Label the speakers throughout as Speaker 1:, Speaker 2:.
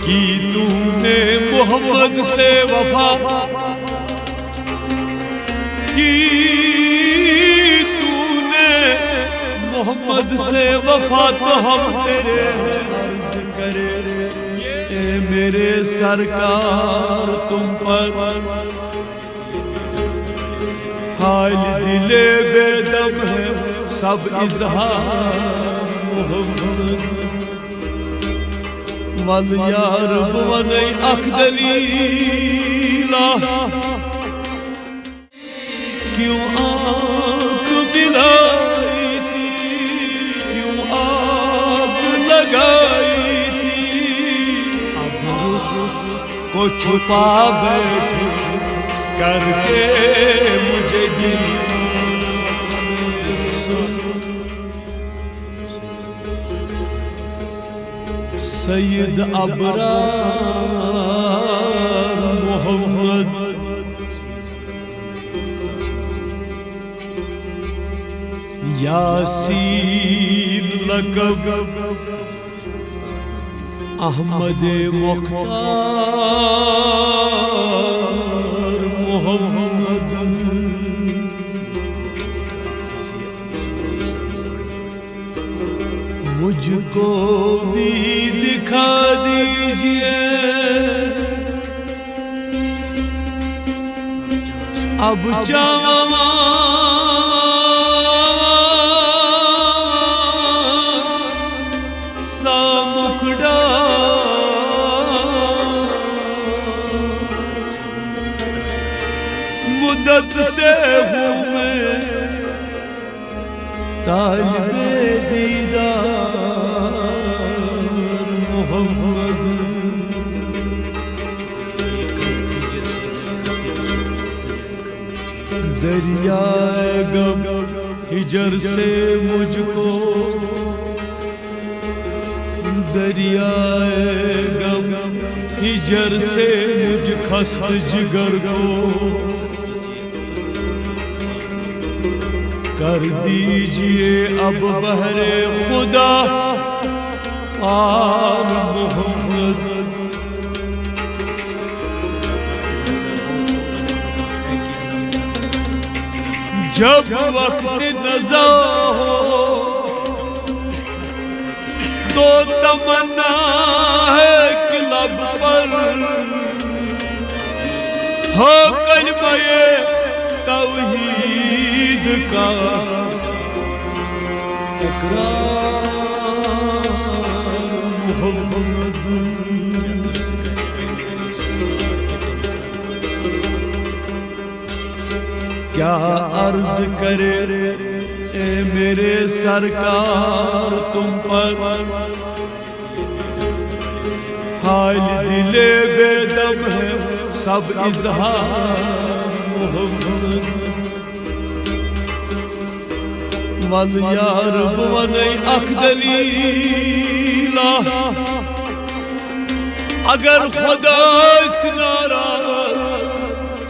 Speaker 1: की तूने मोहम्मद से वफा की, तूने मोहम्मद से वफा तो हम तेरे अर्ज करे ए मेरे सरकार तुम पर हाल दिले बेदम है सब इजहार मोहम्मद वल यार बने अखदलीला क्यों आँख बिलाई थी, क्यों आग लगाई थी, अब को छुपा बैठे करके मुझे दी सैयद अबरार मोहम्मद यासीन लक़ब अहमद मुख्तार मोहम्मद मुझको भी दिखा दीजिए अब चाँद सा मुखड़ा, मुद्दत से हूँ मैं तालिबे दीदार मोहम्मद दरियाए गम हिजर से मुझको, दरियाए गम हिजर से मुझ खस्त जिगर को कर दीजिए अब बहरे खुदा पार मोहम्मद जब वक्त नज़ा हो तो तमन्ना है कि लब पर हो कलमे तौहीद का इकरार मोहम्मद क्या अर्ज करे ए मेरे सरकार तुम पर हाल दिले बेदम है सब इजहार मोहम्मद वल यार बने अखदलीला अगर खुदा से नाराज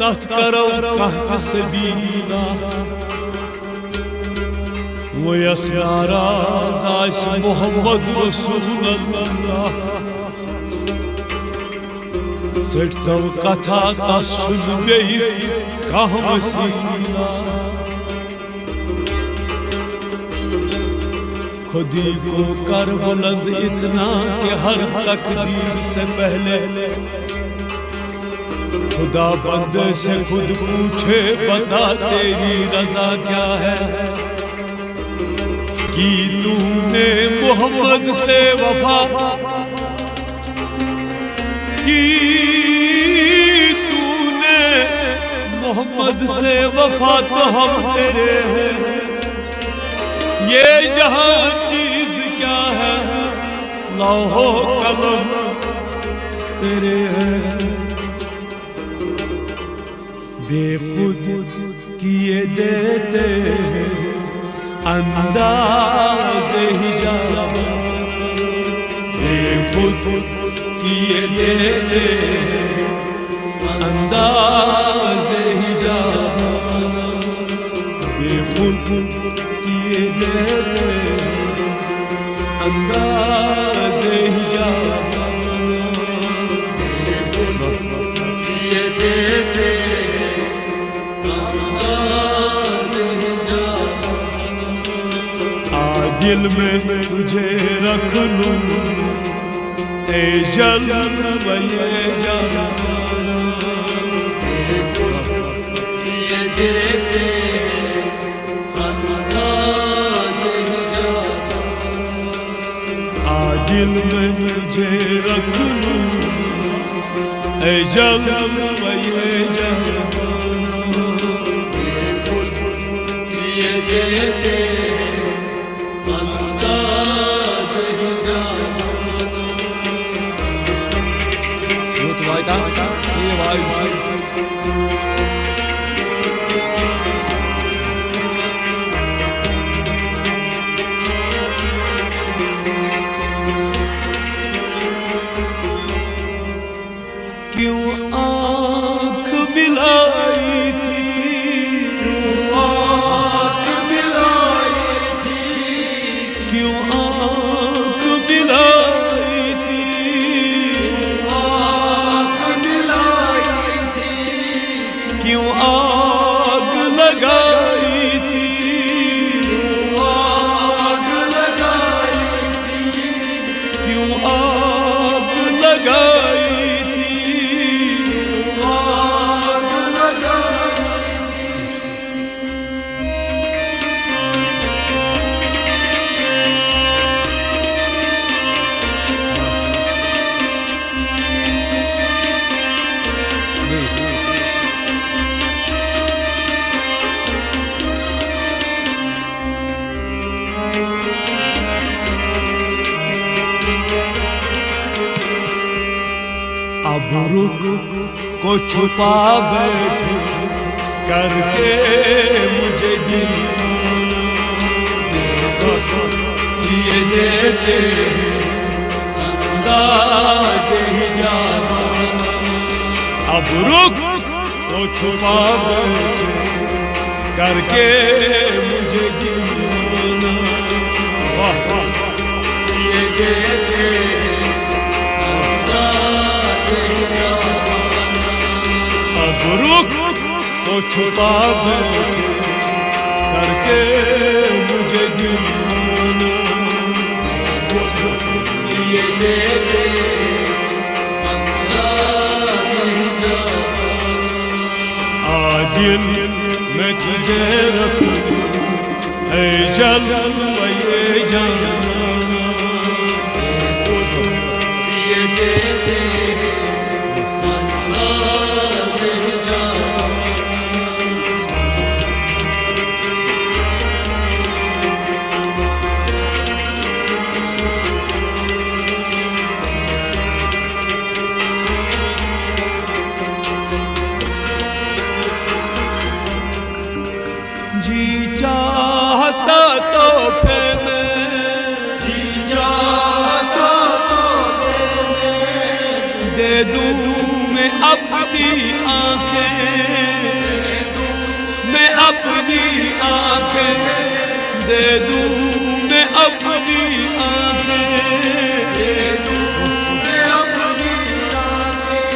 Speaker 1: तथ करो कहत सबीला वो यस नाराज आस मोहम्मद रसूल अल्लाह सटतव कथा तस सुन बेई कह वसीला खुदी को कर बुलंद इतना कि हर तकदीर से पहले खुदा बंदे से खुद पूछे बता तेरी रजा क्या है कि तूने मोहम्मद से वफा की, तूने मोहम्मद से वफा तो हम तेरे हैं ये जहां चीज क्या है लौहो कलम तेरे हैं बेखुद किए देते हैं अंदाज़ हिजाब बेखुद किए देते हैं अंदाज़ हिजाब बेखुद किए देते अंदाज़ हिजाब दिल में तुझे रख लूं ए जलवे जाना
Speaker 2: ये देते
Speaker 1: दिल में तुझे रख लूं ए जलवे जाना
Speaker 2: ये देते अंदाज ही जाना
Speaker 1: Gut weiter, Tee weiter. क्यों आँख मिलाई थी,
Speaker 2: क्यों आँख मिलाई थी,
Speaker 1: क्यों आँख मिलाई थी,
Speaker 2: आँख मिलाई थी,
Speaker 1: क्यों आग लगाई थी,
Speaker 2: आग लगाई थी,
Speaker 1: क्यों आग लगाई थी,
Speaker 2: आग लगाई
Speaker 1: अब रुख को छुपा बैठे करके मुझे
Speaker 2: ये देते अंदाज ही जाना
Speaker 1: अब रुख को छुपा बैठे करके मुझे दीवाना वाह वाह
Speaker 2: ये देते अंदाज ही जाना
Speaker 1: अब रुख को छुपा बैठे करके मुझे दीवाना
Speaker 2: ये देते अंदाज ही जाना
Speaker 1: दिल में तुझे रखूं ऐ जलवे जाना
Speaker 2: ये देते अंदाज ही जाना
Speaker 1: जी चाहता तो फिर मैं
Speaker 2: जी चाहता तो
Speaker 1: दे दूं मैं अपनी आंखें, मैं अपनी आंखें दे दूं मैं अपनी आंखें
Speaker 2: दे दूं मैं अपनी आँखें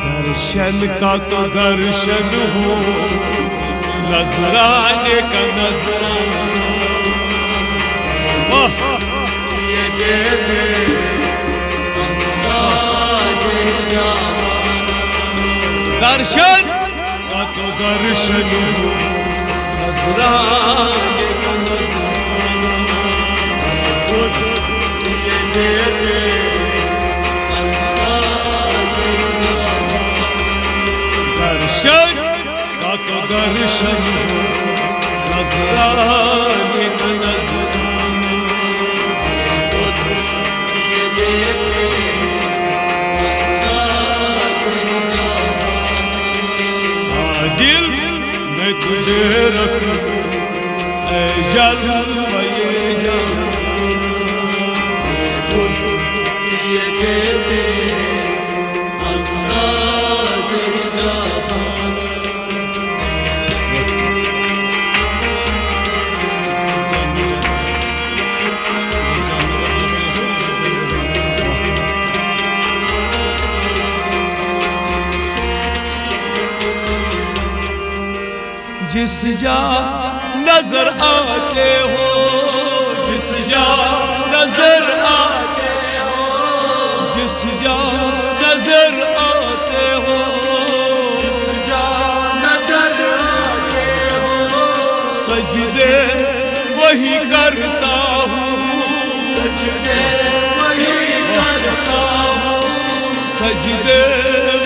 Speaker 1: दर्शन का तो दर्शन हो, नजराने का नजराना वाह
Speaker 2: ये देते अंदाज ही जाना
Speaker 1: दर्शन का तो दर्शन हो, नजराने का नजराना
Speaker 2: ये देते अंदाज ही जाना
Speaker 1: दर्शन का तो दर्शन हो, नजराने का नजराना
Speaker 2: ये देते अंदाज ही जाना
Speaker 1: दिल में तुझे रखूं ऐ जलवे जाना
Speaker 2: ये देते
Speaker 1: जिस जा नजर आते हो, जिस जा नजर आते हो, जिस जा नजर आते हो,
Speaker 2: जिस जा नजर आते हो,
Speaker 1: सजदे वही करता हूँ,
Speaker 2: सजदे वही करता हूँ,
Speaker 1: सजदे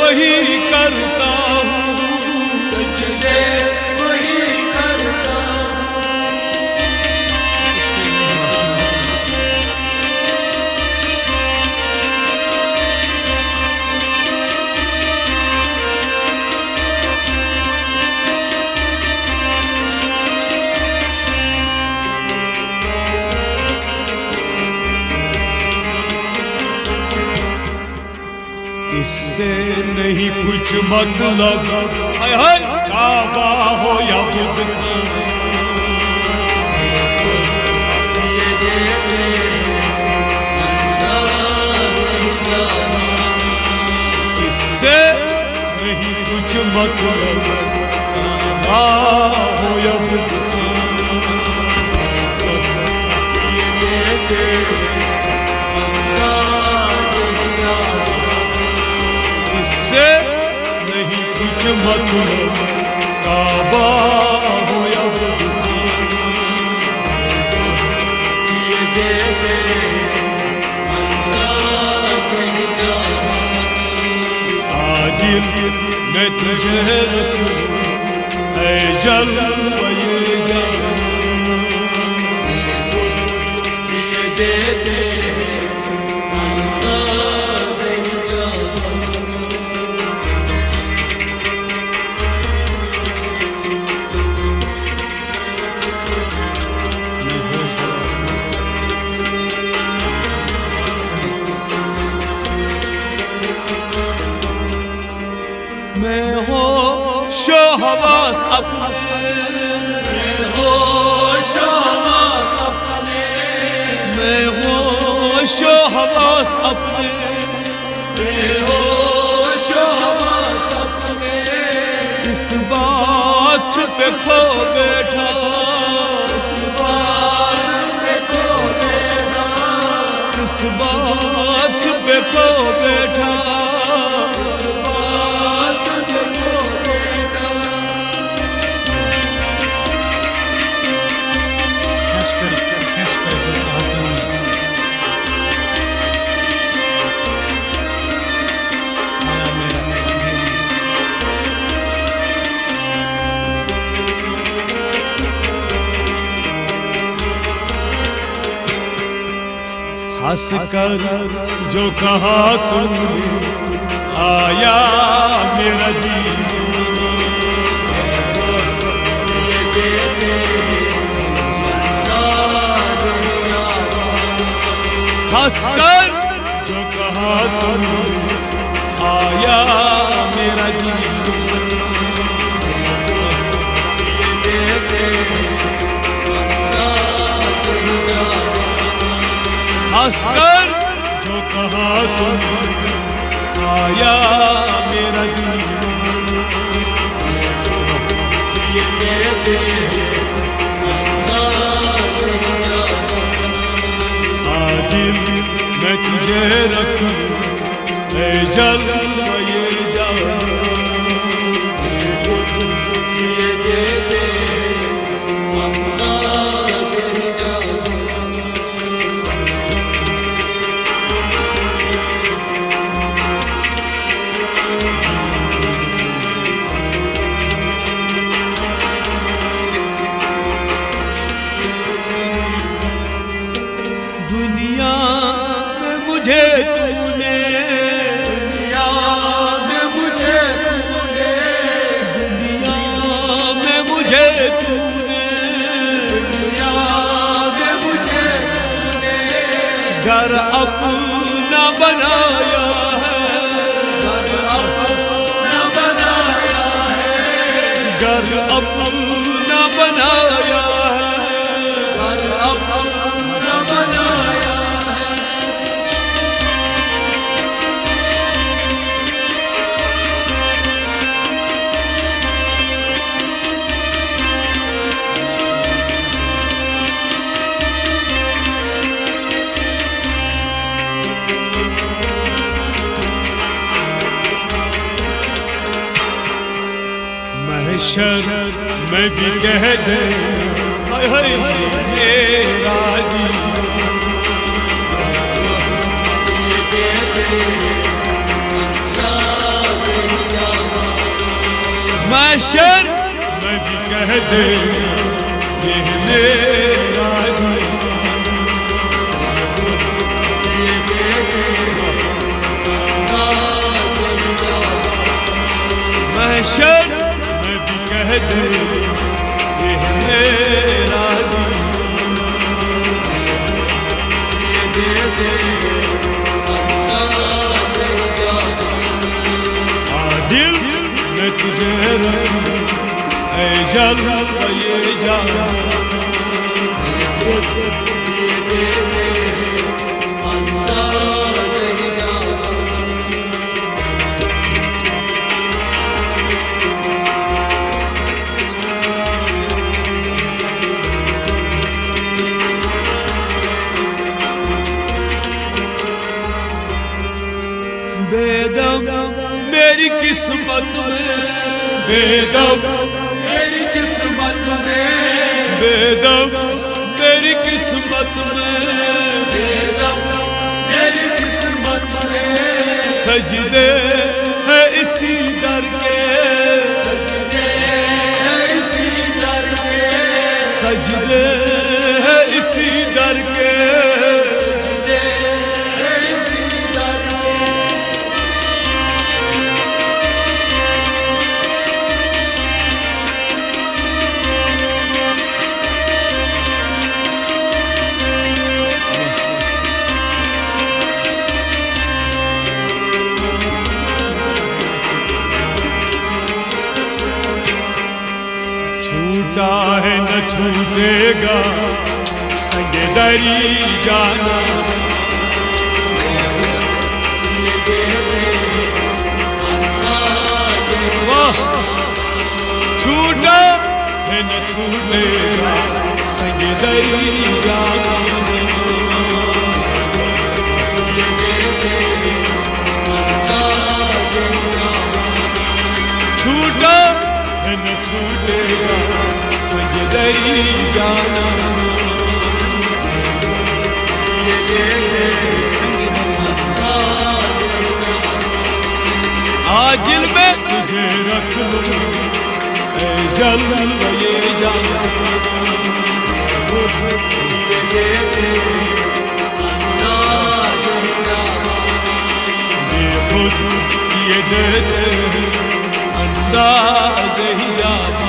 Speaker 1: वही करता हूँ,
Speaker 2: सजदे वही करता
Speaker 1: इससे नहीं कुछ मतलब, हाय हाय काबा हो या बुद्ध का,
Speaker 2: ये देते अंदाज नहीं जाना,
Speaker 1: इससे नहीं कुछ मतलब, काबा हो या बुद्ध का,
Speaker 2: ये देते अंदाज नहीं जाना,
Speaker 1: इससे नहीं कुछ मतलब, काबा हो या बुद्ध का,
Speaker 2: ये देते अंदाज नहीं जाना,
Speaker 1: आजिल मैं तुझे रखूं ऐ जलवे जान,
Speaker 2: ये देते अंदाज नहीं जाना,
Speaker 1: मैं हो शो हवास अपने,
Speaker 2: होश हवास अपने,
Speaker 1: मैं हो शो हवास अपने,
Speaker 2: बेहोश हवास अपने,
Speaker 1: इस बात पे खो बैठा,
Speaker 2: इस बात पे खो बैठा,
Speaker 1: इस बात पे खो बैठा,
Speaker 2: इस बात पे खो बैठा,
Speaker 1: हंस कर जो कहा तूने आया मेरा दीन,
Speaker 2: ये देते अंदाज नहीं जाना,
Speaker 1: हंस कर जो कहा तूने आया मेरा दीन,
Speaker 2: ये देते अंदाज नहीं जाना,
Speaker 1: हंस कर जो कहा तूने आया मेरा दीन,
Speaker 2: ये देते अंदाज नहीं जाना,
Speaker 1: आजिल मैं तुझे रखूं ऐ जलवे जान,
Speaker 2: ये देते अंदाज नहीं जाना,
Speaker 1: दुनिया में मुझे तूने,
Speaker 2: दुनिया में मुझे तूने,
Speaker 1: दुनिया में मुझे तूने,
Speaker 2: दुनिया में मुझे तूने,
Speaker 1: घर अपना बनाया है,
Speaker 2: घर अपना बनाया है,
Speaker 1: घर अपना बनाया है,
Speaker 2: घर अपना बनाया है,
Speaker 1: महशर में भी कह दे हाय हाय मेरा दीवाना। महशर में भी कह दे ये मेरा महशर में भी कह दे ये मेरा दिल में तुझे रखूं ऐ जलवा ये जाना। बेदम मेरी किस्मत में, बेदम
Speaker 2: मेरी किस्मत में,
Speaker 1: बेदम मेरी किस्मत में,
Speaker 2: बेदम मेरी किस्मत में,
Speaker 1: सजदे है इसी दर के,
Speaker 2: सजदे हैं इसी दर के,
Speaker 1: सजदे है इसी दर के।
Speaker 2: सजदे हैं इसी दर के। छूटा है न छूटेगा संग दरी जाना। वाह छूटा है न छूटेगा संग दरी जाना। छूटा है न छूटेगा संग दरी जाना। आजिल में तुझे रख लूं ऐ जलवा ये जाना। बेखुद ये देते अंदाज़ ही जाना।